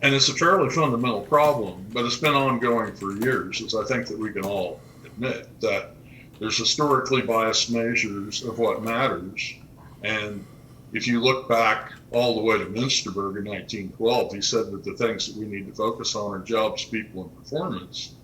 And it's a fairly fundamental problem, but it's been ongoing for years, as I think that we can all admit that there's historically biased measures of what matters. And if you look back all the way to Münsterberg in 1912, he said that the things that we need to focus on are jobs, people, and performance.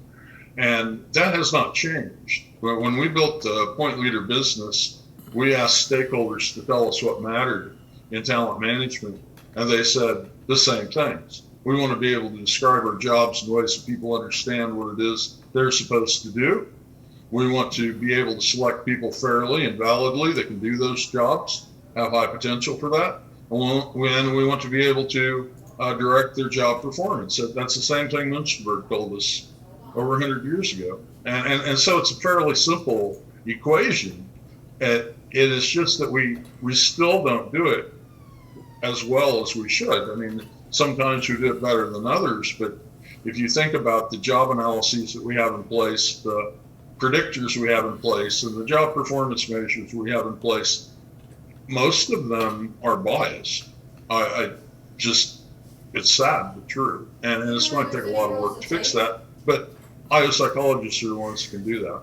And that has not changed. When we built the Point Leader business, we asked stakeholders to tell us what mattered in talent management, and they said the same things. We want to be able to describe our jobs in ways that people understand what it is they're supposed to do. We want to be able to select people fairly and validly that can do those jobs, have high potential for that. And we want to be able to direct their job performance. That's the same thing Münsterberg told us over 100 years ago. And so it's a fairly simple equation. It is just that we still don't do it as well as we should. I mean, sometimes we do it better than others, but if you think about the job analyses that we have in place, the predictors we have in place, and the job performance measures we have in place, most of them are biased. I just, it's sad but true. And it's going to take a lot of work to fix that. But IO psychologists are the ones who can do that.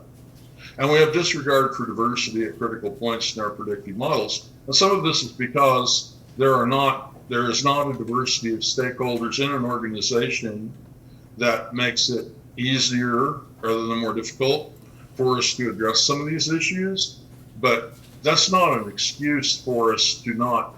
And we have disregard for diversity at critical points in our predictive models. And some of this is because there is not a diversity of stakeholders in an organization that makes it easier rather than more difficult for us to address some of these issues. But that's not an excuse for us to not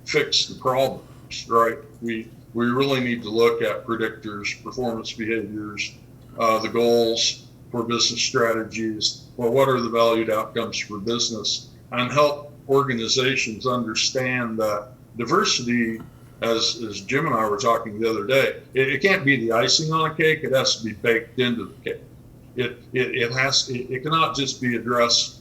fix the problems, right? We really need to look at predictors, performance behaviors, the goals for business strategies, well, what are the valued outcomes for business, and help organizations understand that diversity, as Jim and I were talking the other day, it can't be the icing on a cake, it has to be baked into the cake. It cannot just be addressed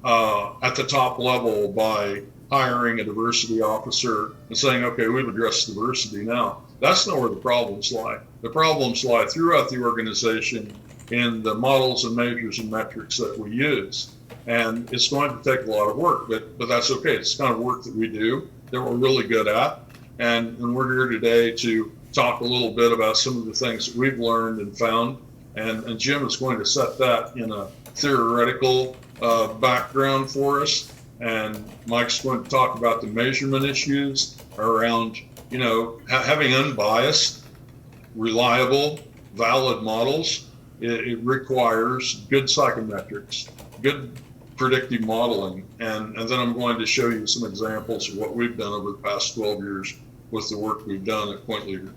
at the top level by hiring a diversity officer and saying, okay, we've addressed diversity now. That's not where the problems lie. The problems lie throughout the organization in the models and measures and metrics that we use. And it's going to take a lot of work, but that's okay. It's the kind of work that we do, that we're really good at. And we're here today to talk a little bit about some of the things that we've learned and found. And Jim is going to set that in a theoretical background for us. And Mike's going to talk about the measurement issues around, having unbiased, reliable, valid models. It requires good psychometrics, good predictive modeling. And then I'm going to show you some examples of what we've done over the past 12 years with the work we've done at Point Leader.